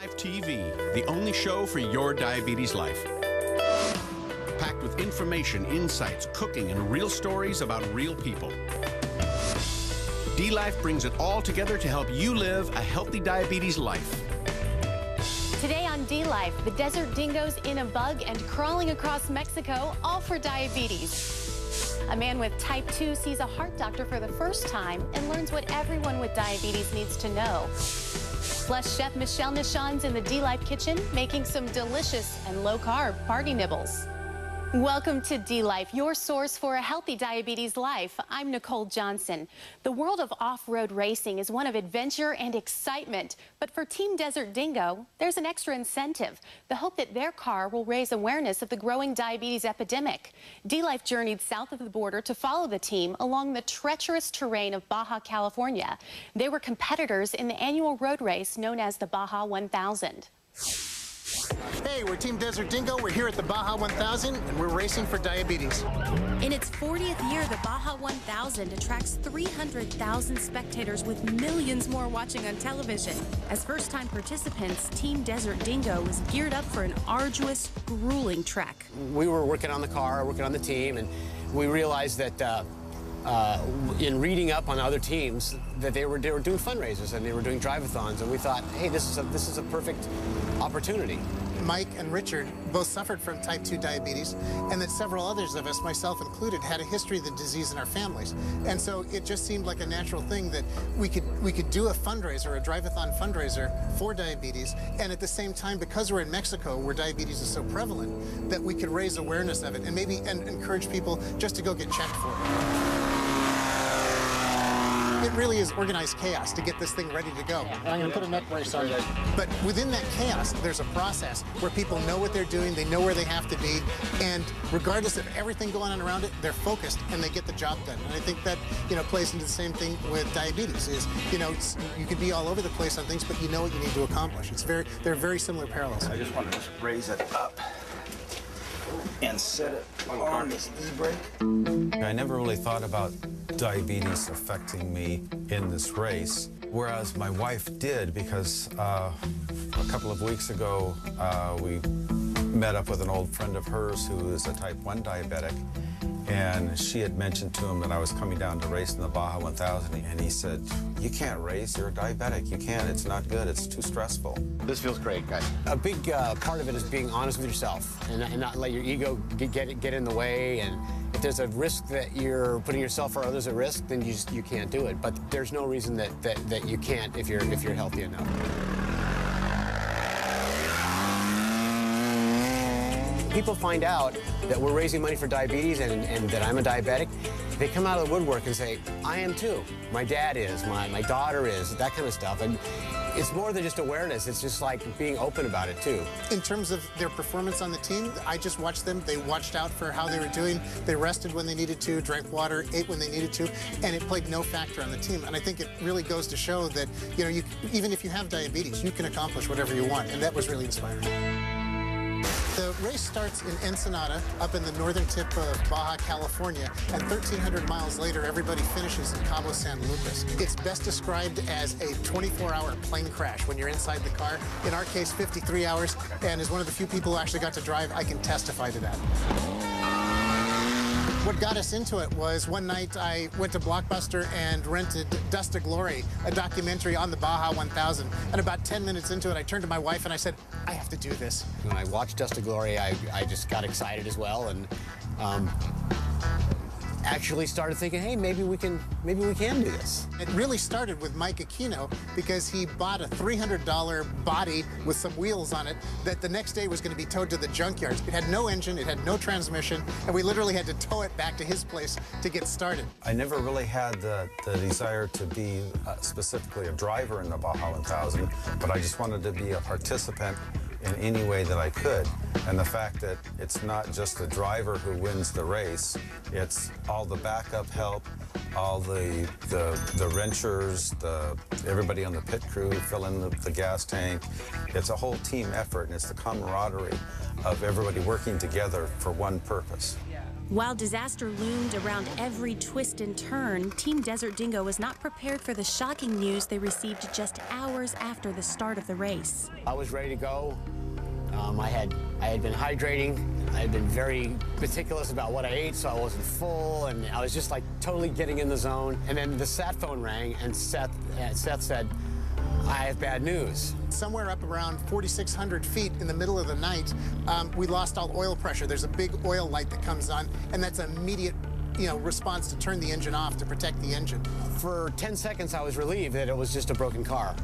Life TV, the only show for your diabetes life. Packed with information, insights, cooking, and real stories about real people. dLife brings it all together to help you live a healthy diabetes life. Today on dLife, the Desert Dingoes in a bug and crawling across Mexico, all for diabetes. A man with type 2 sees a heart doctor for the first time and learns what everyone with diabetes needs to know. Plus, Chef Michelle Nichon's in the dLife kitchen making some delicious and low-carb party nibbles. Welcome to dLife, your source for a healthy diabetes life. I'm Nicole Johnson. The world of off-road racing is one of adventure and excitement. But for Team Desert Dingo, there's an extra incentive, the hope that their car will raise awareness of the growing diabetes epidemic. dLife journeyed south of the border to follow the team along the treacherous terrain of Baja, California. They were competitors in the annual road race known as the Baja 1000. Hey, we're Team Desert Dingo. We're here at the Baja 1000, and we're racing for diabetes. In its 40th year, the Baja 1000 attracts 300,000 spectators with millions more watching on television. As first-time participants, Team Desert Dingo was geared up for an arduous, grueling trek. We were working on the car, working on the team, and we realized that in reading up on other teams, that they were doing fundraisers and they were doing drive-a-thons, and we thought, hey, this is a perfect opportunity. Mike and Richard both suffered from type 2 diabetes, and that several others of us, myself included, had a history of the disease in our families. And so it just seemed like a natural thing that we could do a fundraiser, a drive-a-thon fundraiser for diabetes, and at the same time, because we're in Mexico, where diabetes is so prevalent, that we could raise awareness of it and maybe encourage people just to go get checked for it. It really is organized chaos to get this thing ready to go. I'm going to put a neck brace on it. But within that chaos, there's a process where people know what they're doing, they know where they have to be, and regardless of everything going on around it, they're focused and they get the job done. And I think that, plays into the same thing with diabetes is, you could be all over the place on things, but you know what you need to accomplish. They're very similar parallels. I just want to raise it up and set it on this e-brake. I never really thought about diabetes affecting me in this race, whereas my wife did, because a couple of weeks ago we met up with an old friend of hers who is a type 1 diabetic, and she had mentioned to him that I was coming down to race in the Baja 1000, and he said, "You can't race, you're a diabetic, you can't, it's not good, it's too stressful." This feels great, guys. A big part of it is being honest with yourself and not let your ego get in the way. And if there's a risk that you're putting yourself or others at risk, then you can't do it. But there's no reason that you can't if you're healthy enough. People find out that we're raising money for diabetes and that I'm a diabetic, they come out of the woodwork and say, I am too. My dad is, my daughter is, that kind of stuff. And it's more than just awareness, it's just like being open about it too. In terms of their performance on the team, I just watched them. They watched out for how they were doing. They rested when they needed to, drank water, ate when they needed to, and it played no factor on the team. And I think it really goes to show that, even if you have diabetes, you can accomplish whatever you want, and that was really inspiring. The race starts in Ensenada, up in the northern tip of Baja, California, and 1,300 miles later, everybody finishes in Cabo San Lucas. It's best described as a 24-hour plane crash when you're inside the car. In our case, 53 hours, and as one of the few people who actually got to drive, I can testify to that. What got us into it was one night I went to Blockbuster and rented Dust to Glory, a documentary on the Baja 1000. And about 10 minutes into it, I turned to my wife and I said, I have to do this. When I watched Dust to Glory, I just got excited as well, and actually started thinking, hey, maybe we can do this. It really started with Mike Aquino because he bought a $300 body with some wheels on it that the next day was going to be towed to the junkyard. It had no engine, it had no transmission, and we literally had to tow it back to his place to get started. I never really had the desire to be specifically a driver in the Baja 1000, but I just wanted to be a participant in any way that I could. And the fact that it's not just the driver who wins the race, it's all the backup help, all the wrenchers, everybody on the pit crew who fill in the gas tank. It's a whole team effort, and it's the camaraderie of everybody working together for one purpose. While disaster loomed around every twist and turn, Team Desert Dingo was not prepared for the shocking news they received just hours after the start of the race. I was ready to go. I had been hydrating. I had been very meticulous about what I ate, so I wasn't full, and I was just like totally getting in the zone. And then the sat phone rang, and Seth said, "I have bad news." Somewhere up around 4,600 feet in the middle of the night, we lost all oil pressure. There's a big oil light that comes on, and that's an immediate response to turn the engine off to protect the engine. For 10 seconds, I was relieved that it was just a broken car,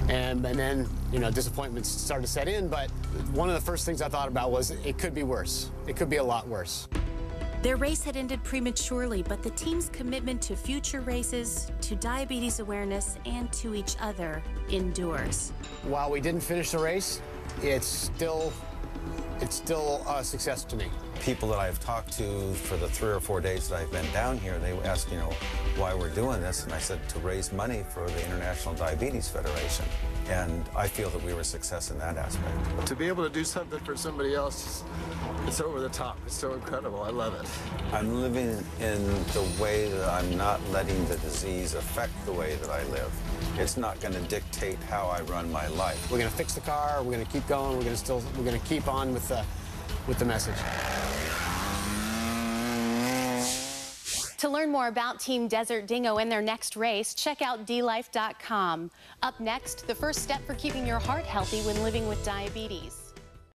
And then, disappointment started to set in, but one of the first things I thought about was it could be worse. It could be a lot worse. Their race had ended prematurely, but the team's commitment to future races, to diabetes awareness, and to each other endures. While we didn't finish the race, it's still a success to me. People that I've talked to for the 3 or 4 days that I've been down here, they ask, why we're doing this, and I said to raise money for the International Diabetes Federation. And I feel that we were a success in that aspect. To be able to do something for somebody else, it's over the top. It's so incredible. I love it. I'm living in the way that I'm not letting the disease affect the way that I live. It's not going to dictate how I run my life. We're going to fix the car. We're going to keep going. We're going to keep on with the message. To learn more about Team Desert Dingo and their next race, check out dLife.com. Up next, the first step for keeping your heart healthy when living with diabetes.